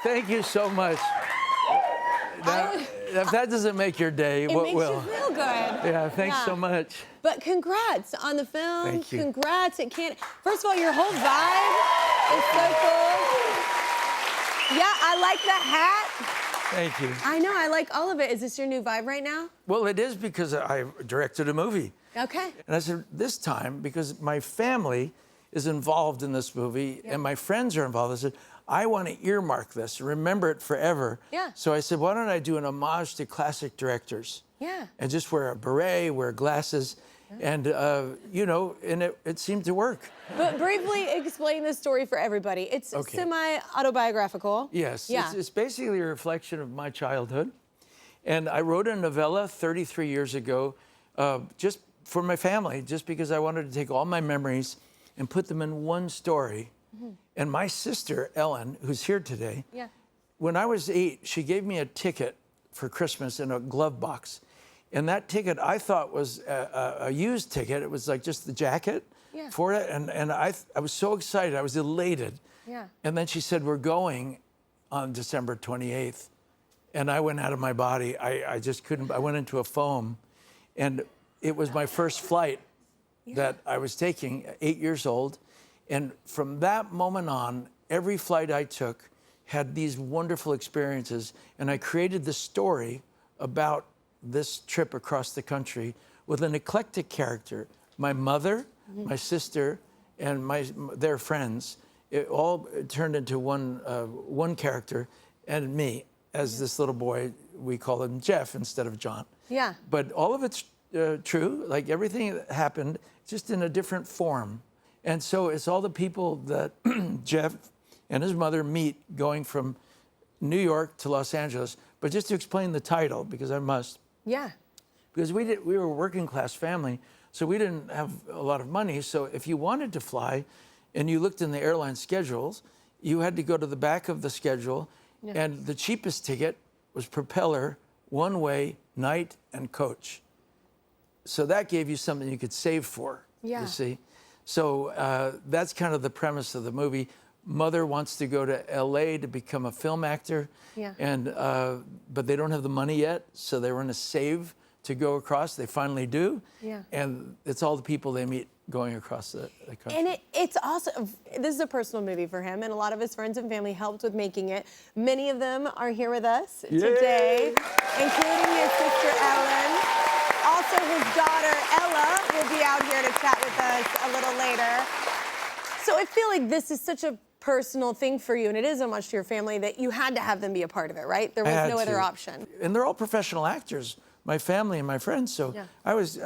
Thank you so much. If that doesn't make your day, It what makes will? you feel good. Yeah, thanks Yeah. so much. But congrats on the film. Thank you. Congrats. It can't. First of all, your whole vibe is so cool. Yeah, I like that hat. Thank you. I know. I like all of it. Is this your new vibe right now? Well, it is because I directed a movie. Okay. And I said, this time, because my family is involved in this movie and my friends are involved, I said, I want to earmark this, remember it forever. Yeah. So I said, why don't I do an homage to classic directors? Yeah. And just wear a beret, wear glasses, and, you know, and it seemed to work. But briefly explain the story for everybody. It's semi-autobiographical. Yes, Yeah. it's basically a reflection of my childhood. And I wrote a novella 33 years ago, just for my family, just because I wanted to take all my memories and put them in one story. And my sister, Ellen, who's here today, when I was 8, she gave me a ticket for Christmas in a glove box. And that ticket I thought was a used ticket. It was like just the jacket for it. And I was so excited. I was elated. Yeah. And then she said, we're going on December 28th. And I went out of my body. I just couldn't. I went into a foam. And it was my first flight that I was taking, 8 years old. And from that moment on, every flight I took had these wonderful experiences. And I created this story about this trip across the country with an eclectic character. My mother, my sister, and their friends. It all turned into one character, and me as this little boy. We call him Jeff instead of John. Yeah. But all of it's true, like everything that happened, just in a different form. And so it's all the people that Jeff and his mother meet going from New York to Los Angeles. But just to explain the title, because I must. Yeah. Because we were a working class family, so we didn't have a lot of money. So if you wanted to fly and you looked in the airline schedules, you had to go to the back of the schedule, and the cheapest ticket was Propeller One-Way Night and Coach. So that gave you something you could save for, you see. So that's kind of the premise of the movie. Mother wants to go to LA to become a film actor, and but they don't have the money yet, so they were going to save to go across. They finally do, and it's all the people they meet going across the country. And it's also, this is a personal movie for him, and a lot of his friends and family helped with making it. Many of them are here with us today, including his sister Ellen. Also, his daughter Ella will be out here to chat with us a little later. So I feel like this is such a personal thing for you, and it is so much to your family that you had to have them be a part of it, right? There was no other option. And they're all professional actors, my family and my friends. So I was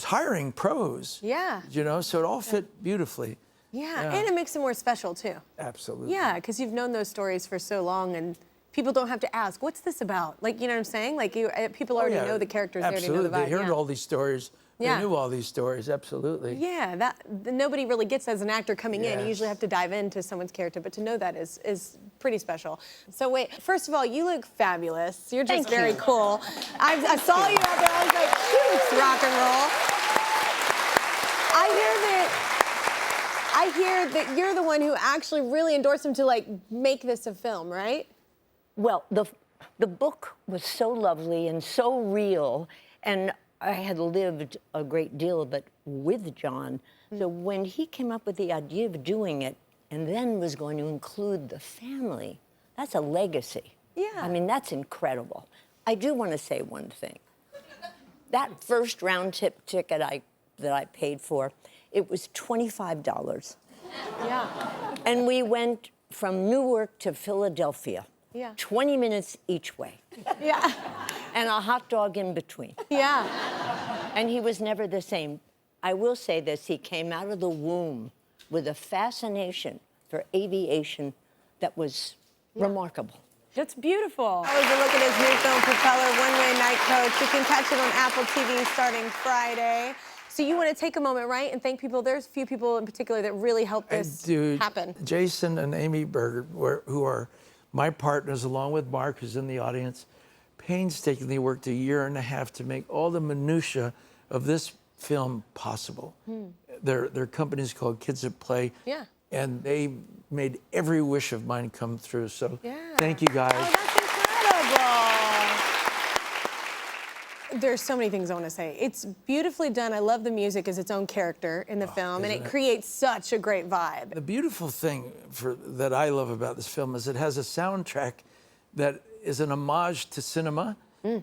hiring pros. Yeah. You know, so it all fit beautifully. Yeah, and it makes it more special too. Absolutely. Yeah, because you've known those stories for so long, and people don't have to ask, what's this about? Like, you know what I'm saying? Like, people already know the characters. Absolutely. They already know the vibe. They heard all these stories. They knew all these stories, absolutely. Yeah, that nobody really gets as an actor coming in. You usually have to dive into someone's character, but to know that is pretty special. So wait, first of all, you look fabulous. You're just very cool. I saw you out there. I was like, she looks rock and roll. I hear that you're the one who actually really endorsed him to like make this a film, right? Well, the book was so lovely and so real, and I had lived a great deal of it with John. So when he came up with the idea of doing it and then was going to include the family, that's a legacy. Yeah. I mean, that's incredible. I do want to say one thing. That first round-trip ticket that I paid for, it was $25. Yeah. And we went from Newark to Philadelphia. 20 minutes each way. Yeah. And a hot dog in between. Yeah. And he was never the same. I will say this, he came out of the womb with a fascination for aviation that was remarkable. That's beautiful. That was a look at his new film, Propeller One-Way Night Coach. You can catch it on Apple TV starting Friday. So you want to take a moment, right, and thank people. There's a few people in particular that really helped this happen. Jason and Amy Berger, who are my partners, along with Mark, who's in the audience, painstakingly worked 1.5 years to make all the minutia of this film possible. Their company's called Kids at Play. Yeah. and they made every wish of mine come true. So Yeah. thank you guys. Oh, that's incredible. There's so many things I want to say. It's beautifully done. I love the music as its own character in the film, and it creates such a great vibe. The beautiful thing that I love about this film is it has a soundtrack that is an homage to cinema.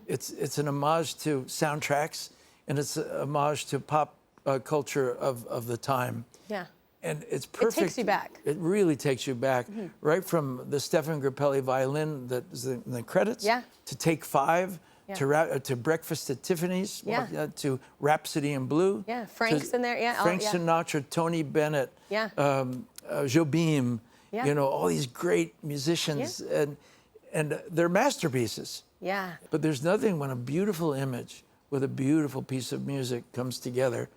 It's an homage to soundtracks, and it's an homage to pop culture of the time. Yeah. And it's perfect. It takes you back. It really takes you back, right from the Stefan Grappelli violin that is in the credits, to Take 5, to Breakfast at Tiffany's, to Rhapsody in Blue. Yeah, Frank's in there. Yeah, Frank Sinatra, Tony Bennett, Jobim, you know, all these great musicians, and they're masterpieces. Yeah. But there's nothing when a beautiful image with a beautiful piece of music comes together,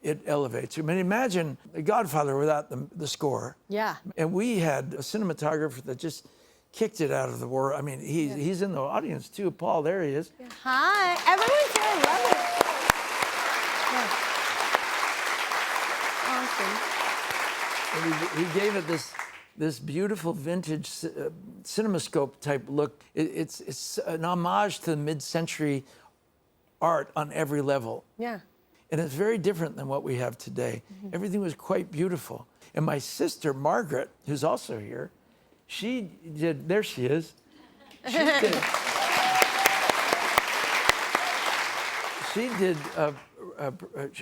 it elevates you. I mean, imagine The Godfather without the score. Yeah. And we had a cinematographer that just kicked it out of the world. I mean, he's in the audience too. Paul, there he is. Hi, everyone's here. I love it. And he gave it this beautiful vintage cinemascope type look. It's an homage to the mid-century art on every level. Yeah. And it's very different than what we have today. Everything was quite beautiful. And my sister, Margaret, who's also here, she did, there she is. She did,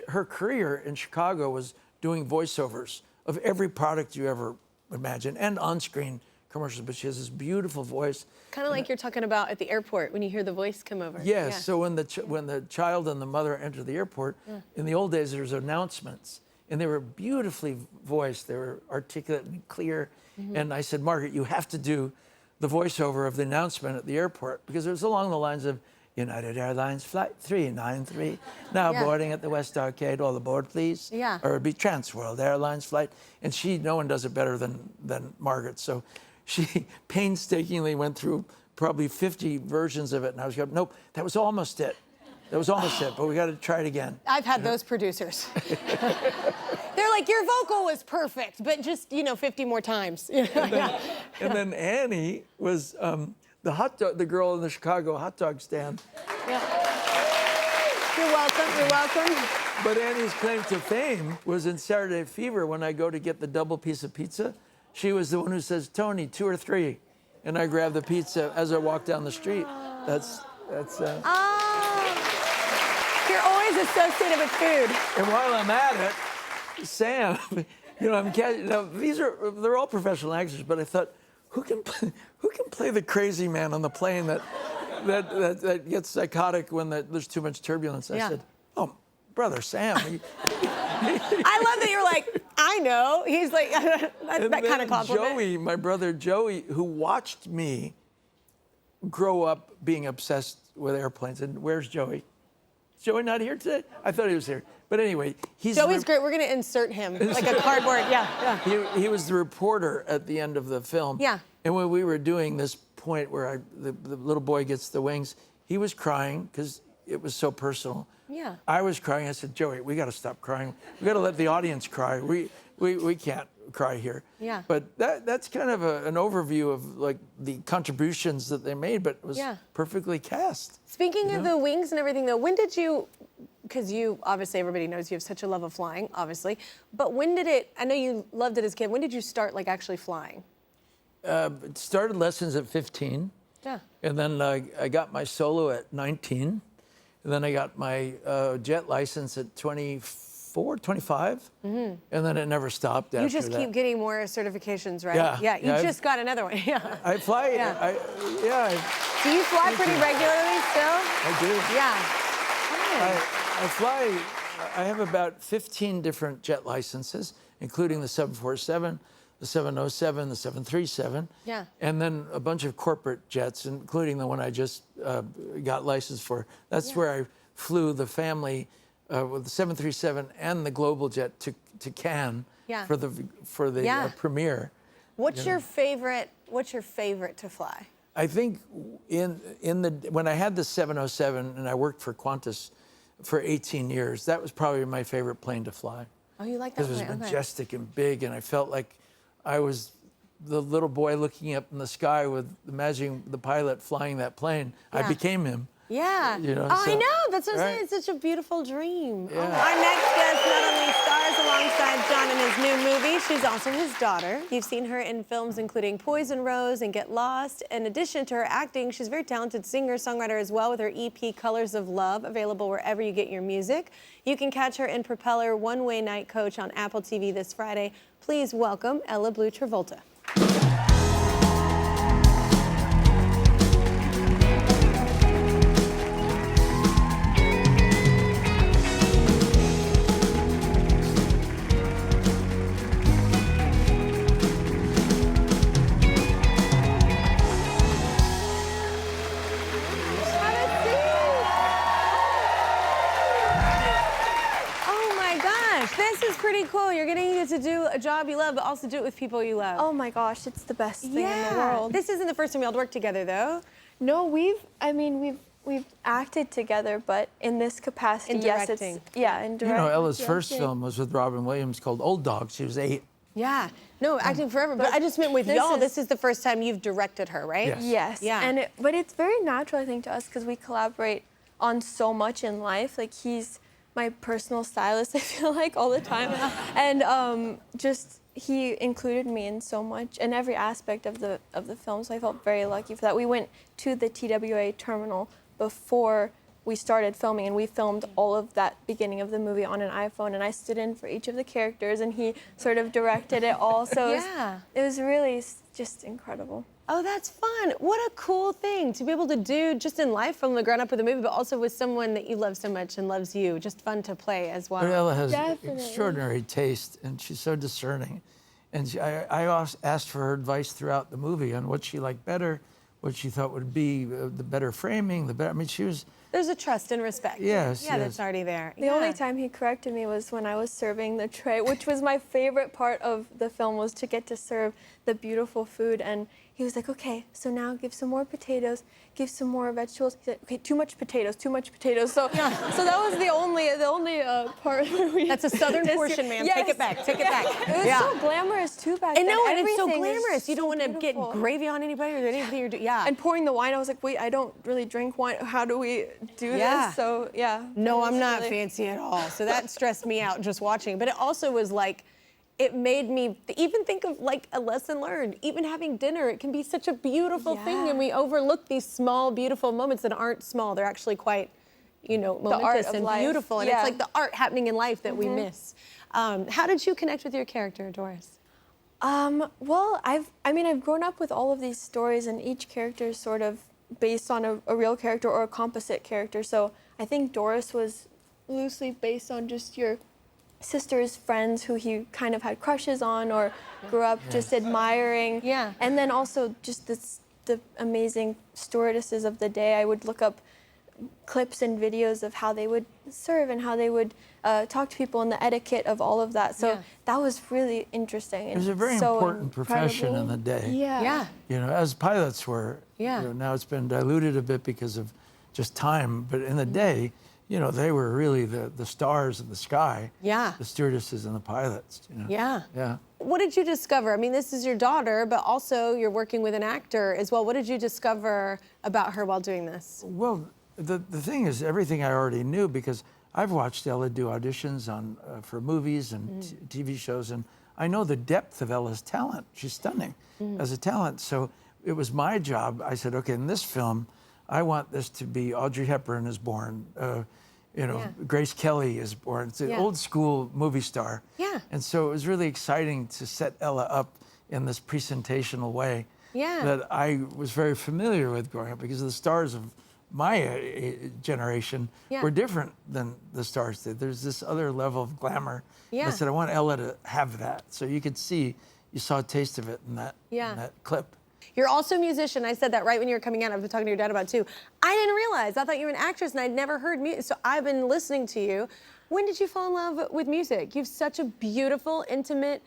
her career in Chicago was doing voiceovers of every product you ever imagine, and on-screen commercials, but she has this beautiful voice. Kind of like you're talking about at the airport when you hear the voice come over. Yes, so when the child and the mother enter the airport, in the old days there's announcements, and they were beautifully voiced, they were articulate and clear, and I said, Margaret, you have to do the voiceover of the announcement at the airport, because it was along the lines of, United Airlines Flight 393, now boarding at the West Arcade, all aboard please. Yeah. Or it'd be Transworld Airlines Flight, and no one does it better than Margaret, so she painstakingly went through probably 50 versions of it, and I was going, nope, that was almost it. That was almost it, but we got to try it again. I've had those producers. They're like, your vocal was perfect, but just, 50 more times. And then Annie was the girl in the Chicago hot dog stand. Yeah. You're welcome, you're welcome. But Annie's claim to fame was in Saturday Night Fever when I go to get the double piece of pizza. She was the one who says, Tony, 2 or 3. And I grab the pizza as I walk down the street. That's. You're always associated with food. And while I'm at it, Sam, they're all professional actors, but I thought, who can play the crazy man on the plane that gets psychotic when there's too much turbulence? I said, oh, brother Sam. I love that you're like, I know. He's like, that kind of compliment. Joey, my brother Joey, who watched me grow up being obsessed with airplanes. And where's Joey? Is Joey not here today? I thought he was here. But anyway, Joey's great. We're going to insert him like a cardboard. Yeah. He was the reporter at the end of the film. Yeah. And when we were doing this point where the little boy gets the wings, he was crying because it was so personal. Yeah. I was crying. I said, Joey, we got to stop crying. We got to let the audience cry. We can't cry here. Yeah. But that's kind of an overview of like the contributions that they made, but it was perfectly cast. Speaking of the wings and everything, though, when did you? Because you obviously everybody knows you have such a love of flying, obviously. But when did it? I know you loved it as a kid. When did you start like actually flying? It started lessons at 15. Yeah. And then I got my solo at 19. And then I got my jet license at 24, 25. And then it never stopped after You just that. keep getting more certifications, right? Yeah. You just got another one. Yeah. I fly. Yeah. I Do you fly pretty regularly still? do. Yeah. I fly. I have about 15 different jet licenses, including the 747, the 707, the 737. Yeah. And then a bunch of corporate jets, including the one I just got licensed for. That's where I flew the family with the 737 and the global jet to Cannes for the premiere. What's your favorite to fly? I think when I had the 707 and I worked for Qantas for 18 years, that was probably my favorite plane to fly. Oh, you like that Because it was plane? Okay. majestic and big, and I felt like I was the little boy looking up in the sky with imagining the pilot flying that plane. I Yeah. became him. Yeah. You know, oh, I so- know. That's what I'm right? saying. It's such a beautiful dream. Yeah. Our next guest not only stars alongside John in his new movie, she's also his daughter. You've seen her in films including Poison Rose and Get Lost. In addition to her acting, she's a very talented singer-songwriter as well with her EP Colors of Love, available wherever you get your music. You can catch her in Propeller One-Way Night Coach on Apple TV this Friday. Please welcome Ella Bleu Travolta. This is pretty cool. You're getting to do a job you love, but also do it with people you love. Oh my gosh, it's the best thing in the world. This isn't the first time y'all worked together, though. No, we've acted together, but in this capacity, In yes, directing. it's in directing. You know, Ella's first film was with Robin Williams called Old Dog. She was 8. Yeah. No, acting forever. But I just meant with this y'all, is- this is the first time you've directed her, right? Yes. Yes. Yeah. But it's very natural, I think, to us because we collaborate on so much in life. Like he's my personal stylist, I feel like, all the time, and just he included me in so much in every aspect of the film. So I felt very lucky for that. We went to the TWA terminal before we started filming, and we filmed all of that beginning of the movie on an iPhone, and I stood in for each of the characters, and he sort of directed it all. So it was really just incredible. Oh, that's fun. What a cool thing to be able to do just in life from the ground up with a movie, but also with someone that you love so much and loves you. Just fun to play as well. But Ella has Definitely. extraordinary taste, and she's so discerning. And I asked for her advice throughout the movie on what she liked better, what she thought would be the better framing, the better. I mean, she was. There's a trust and respect. Yes, Yeah, yes. that's already there. The only time he corrected me was when I was serving the tray, which was my favorite part of the film, was to get to serve the beautiful food. And he was like, okay, so now give some more potatoes, give some more vegetables. He said, okay, too much potatoes, too much potatoes. So, so that was the only part where we. That's a southern portion, man. Yes. Take it back. Take it back. It was so glamorous too back I then. know, and it's so Everything is glamorous. You don't so want to get beautiful. gravy on anybody or anything you're doing. Yeah. And pouring the wine, I was like, wait, I don't really drink wine. How do we do Yeah. this? So yeah. No, it I'm was not really- fancy at all. So that stressed me out just watching. But it also was like, it made me even think of like a lesson learned. Even having dinner, it can be such a beautiful thing, and we overlook these small, beautiful moments that aren't small. They're actually quite, art momentous of and life. beautiful. And Yeah. it's like the art happening in life that we miss. How did you connect with your character, Doris? Well, I've grown up with all of these stories, and each character is sort of based on a real character or a composite character. So I think Doris was loosely based on just your sister's friends who he kind of had crushes on or grew up just admiring. Yeah. And then also just the amazing stewardesses of the day. I would look up clips and videos of how they would serve and how they would talk to people and the etiquette of all of that. So Yeah. that was really interesting. It was a very so important profession in incredible. the day. Yeah. Yeah. You know, as pilots were. Yeah. You know, now it's been diluted a bit because of just time, but in the day, you know, they were really the stars of the sky. Yeah. The stewardesses and the pilots. You know? Yeah. Yeah. What did you discover? I mean, this is your daughter, but also you're working with an actor as well. What did you discover about her while doing this? Well, the thing is, everything I already knew, because I've watched Ella do auditions for movies and TV shows, and I know the depth of Ella's talent. She's stunning as a talent. So it was my job. I said, okay, in this film, I want this to be Audrey Hepburn is born. Grace Kelly is born. It's an old school movie star. Yeah. And so it was really exciting to set Ella up in this presentational way that I was very familiar with growing up, because the stars of my generation were different than the stars did. There's this other level of glamour. Yeah. And I said, I want Ella to have that. So you could see, you saw a taste of it in that clip. You're also a musician. I said that right when you were coming out. I've been talking to your dad about it too. I didn't realize. I thought you were an actress, and I'd never heard music. So I've been listening to you. When did you fall in love with music? You have such a beautiful, intimate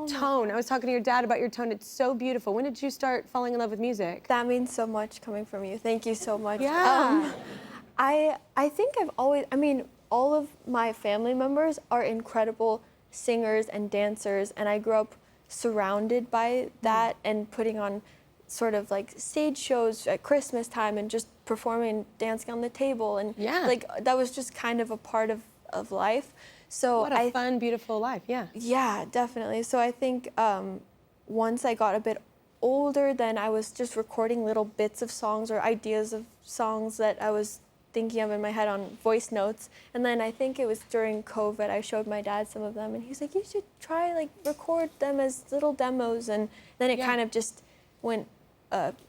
tone. I was talking to your dad about your tone. It's so beautiful. When did you start falling in love with music? That means so much coming from you. Thank you so much. Yeah. I think I've always, all of my family members are incredible singers and dancers, and I grew up surrounded by that and putting on sort of like stage shows at Christmas time and just performing, dancing on the table, and like that was just kind of a part of life. So what a fun, beautiful life, yeah. Yeah, definitely. So I think once I got a bit older, then I was just recording little bits of songs or ideas of songs that I was thinking of in my head on voice notes. And then I think it was during COVID, I showed my dad some of them, and he's like, you should try like record them as little demos. And then it kind of just went,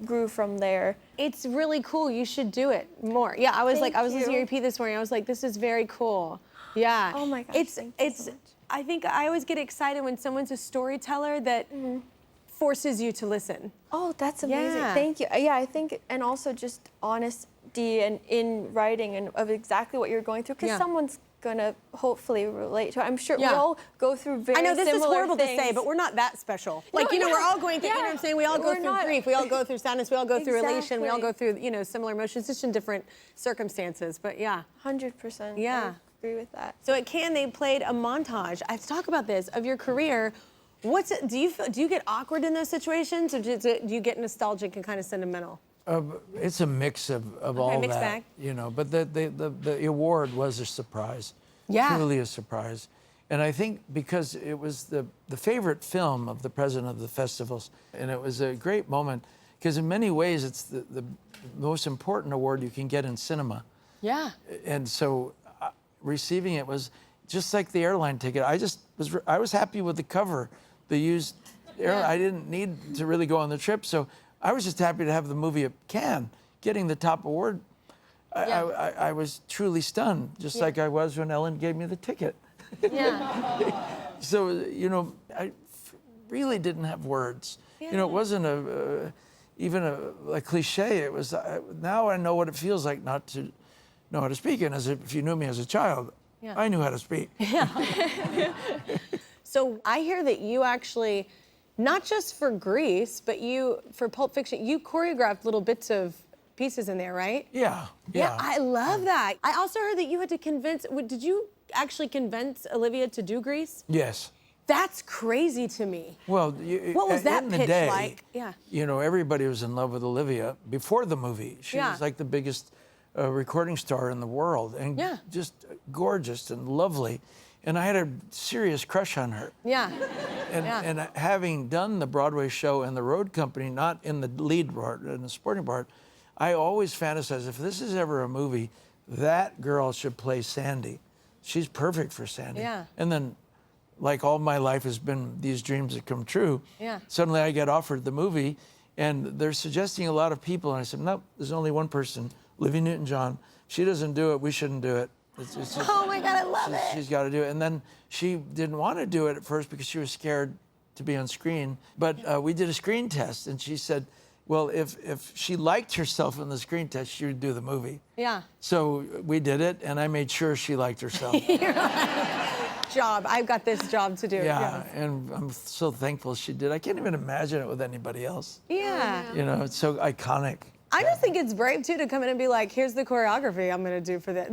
grew from there. It's really cool. You should do it more. Yeah, I was I was listening to your EP this morning. I was like, this is very cool. Yeah. Oh my gosh, thank you so much. I think I always get excited when someone's a storyteller that forces you to listen. Oh, that's amazing. Yeah. Thank you. Yeah, I think, and also just honesty and in writing and of exactly what you're going through, because someone's gonna hopefully relate to it. I'm sure we all go through very similar things. I know this is horrible to say, but we're not that special. Like, you know, we're all going through, you know what I'm saying? We all go through grief, we all go through sadness, we all go through elation, we all go through, you know, similar emotions, just in different circumstances, but yeah. 100%. Yeah. I agree with that. So at Cannes, they played a montage. Let's talk about this, of your career. What's it, do you get awkward in those situations, or do you get nostalgic and kind of sentimental? It's a mix of all mixed that, bag. you know. But the award was a surprise, truly a surprise, and I think because it was the favorite film of the president of the festivals, and it was a great moment because in many ways it's the most important award you can get in cinema. Yeah. And so receiving it was just like the airline ticket. I was happy with the cover, the used airline. I didn't need to really go on the trip, so I was just happy to have the movie at Cannes getting the top award. I was truly stunned, just like I was when Ellen gave me the ticket. Yeah. So, you know, I really didn't have words. You know, it wasn't even a cliche. It was, now I know what it feels like not to know how to speak. And if you knew me as a child, I knew how to speak. Yeah. So I hear that you actually, not just for Grease, but for Pulp Fiction, you choreographed little bits of pieces in there, right? Yeah. Yeah, I love that. I also heard that you had to did you actually convince Olivia to do Grease? Yes. That's crazy to me. Well, what was that in pitch the day, like? Yeah. You know, everybody was in love with Olivia before the movie. She was like the biggest recording star in the world, and just gorgeous and lovely. And I had a serious crush on her. Yeah. And having done the Broadway show and the road company, not in the lead part, in the supporting part, I always fantasize, if this is ever a movie, that girl should play Sandy. She's perfect for Sandy. Yeah. And then, like all my life has been these dreams that come true, suddenly I get offered the movie, and they're suggesting a lot of people, and I said, no, there's only one person, Olivia Newton-John. She doesn't do it, we shouldn't do it. It's oh my God, I love it. She's got to do it. And then she didn't want to do it at first because she was scared to be on screen. But we did a screen test, and she said, well, if she liked herself in the screen test, she would do the movie. Yeah. So we did it, and I made sure she liked herself. Job. I've got this job to do. Yeah, and I'm so thankful she did. I can't even imagine it with anybody else. Yeah. You know, it's so iconic. I just think it's brave too to come in and be like, here's the choreography I'm gonna do for this.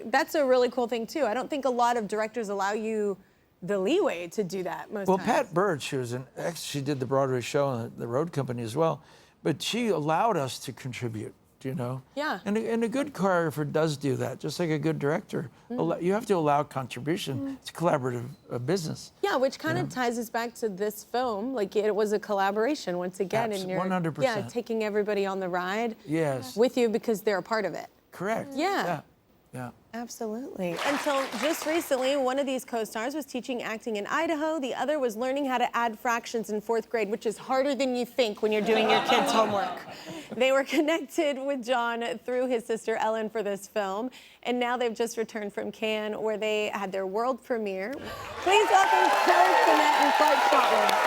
That's a really cool thing too. I don't think a lot of directors allow you the leeway to do that most times. Pat Bird, she did the Broadway show and the road company as well, but she allowed us to contribute, you know? Yeah. And a good choreographer does do that, just like a good director. You have to allow contribution. It's a collaborative business. Yeah, which kind of ties us back to this film. Like, it was a collaboration once again. And you're 100%. Taking everybody on the ride with you because they're a part of it. Correct. Yeah. Yeah. Absolutely. Until just recently, one of these co-stars was teaching acting in Idaho. The other was learning how to add fractions in 4th grade, which is harder than you think when you're doing your kids' homework. They were connected with John through his sister Ellen for this film, and now they've just returned from Cannes, where they had their world premiere. Please welcome Eviston-Quinnett and Clarkson.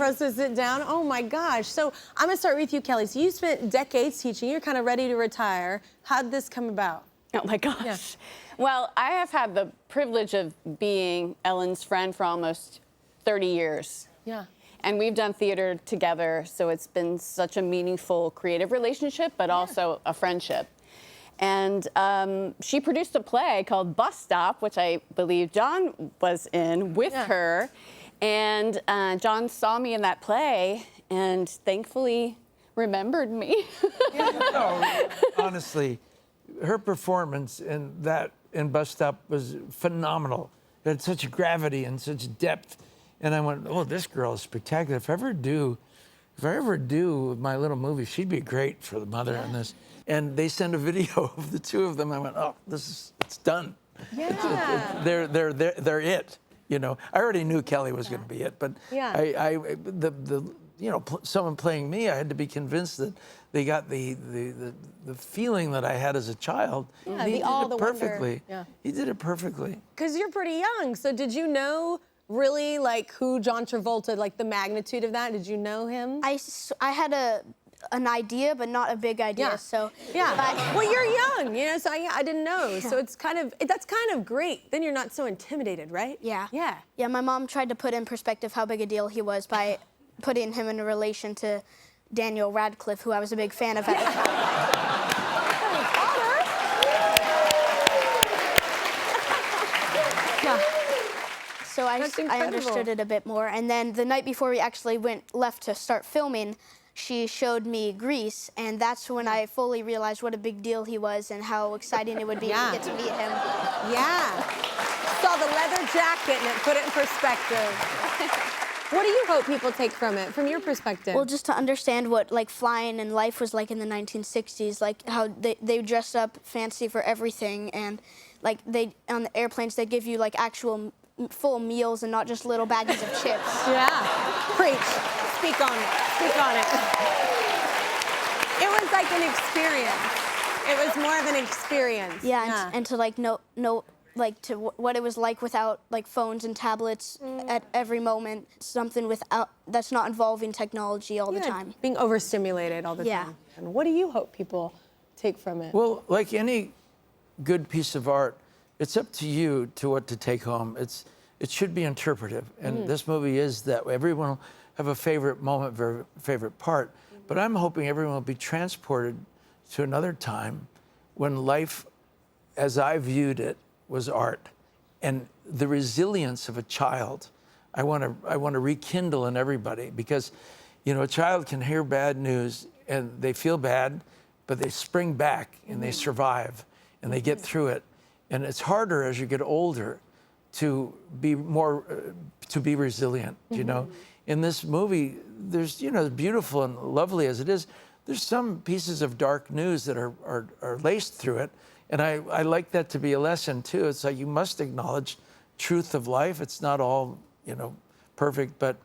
for us to sit down. Oh my gosh. So I'm gonna start with you, Kelly. So you spent decades teaching. You're kind of ready to retire. How'd this come about? Oh my gosh. Well, I have had the privilege of being Ellen's friend for almost 30 years. Yeah. And we've done theater together, so it's been such a meaningful creative relationship, but also a friendship. And she produced a play called Bus Stop, which I believe John was in with her. And John saw me in that play and thankfully remembered me. No, honestly, her performance in Bus Stop was phenomenal. It had such gravity and such depth. And I went, oh, this girl is spectacular. If I ever do my little movie, she'd be great for the mother in this. And they sent a video of the two of them. I went, oh, it's done. Yeah. They're it. You know, I already knew Kelly was going to be it, but someone playing me, I had to be convinced that they got the feeling that I had as a child. Yeah, He did the it perfectly. wonder. Yeah. He did it perfectly. Because you're pretty young, so did you know really like who John Travolta, like the magnitude of that? Did you know him? I had an idea, but not a big idea. Yeah. So Well, you're young, you know, so I didn't know. So it's that's kind of great. Then you're not so intimidated, right? Yeah. Yeah. Yeah, my mom tried to put in perspective how big a deal he was by putting him in a relation to Daniel Radcliffe, who I was a big fan of at the time. So I understood it a bit more. And then the night before we actually left to start filming, she showed me Grease, and that's when I fully realized what a big deal he was and how exciting it would be to get to meet him. Yeah. Saw the leather jacket and it put it in perspective. What do you hope people take from it, from your perspective? Well, just to understand what like flying and life was like in the 1960s, like how they dressed up fancy for everything, and like on the airplanes they give you like actual full meals and not just little baggies of chips. Yeah. Preach. Speak on it. Speak on it. It was like an experience. It was more of an experience. Yeah. And to like know like to what it was like without like phones and tablets at every moment, something that's not involving technology all the time. Being overstimulated all the time. And what do you hope people take from it? Well, like any good piece of art, it's up to you to what to take home. It should be interpretive, and this movie is that. Everyone will have a favorite moment, favorite part, but I'm hoping everyone will be transported to another time when life, as I viewed it, was art, and the resilience of a child. I want to rekindle in everybody, because, you know, a child can hear bad news and they feel bad, but they spring back and they survive and they get through it. And it's harder as you get older to be resilient, you know. In this movie, there's, you know, beautiful and lovely as it is, there's some pieces of dark news that are laced through it. And I like that to be a lesson too. It's like you must acknowledge truth of life. It's not all, you know, perfect, but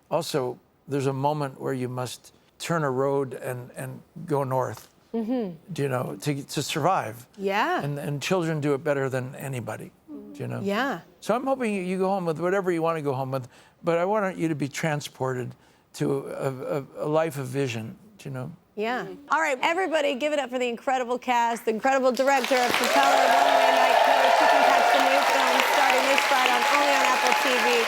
also there's a moment where you must turn a road and go north, you know, to survive. Yeah. And children do it better than anybody, you know. Yeah. So I'm hoping you go home with whatever you want to go home with, but I want you to be transported to a life of vision, you know. Yeah. All right, everybody, give it up for the incredible cast, the incredible director of Propeller One-Way Night Coach. You can catch the new film starting this Friday only on Apple TV.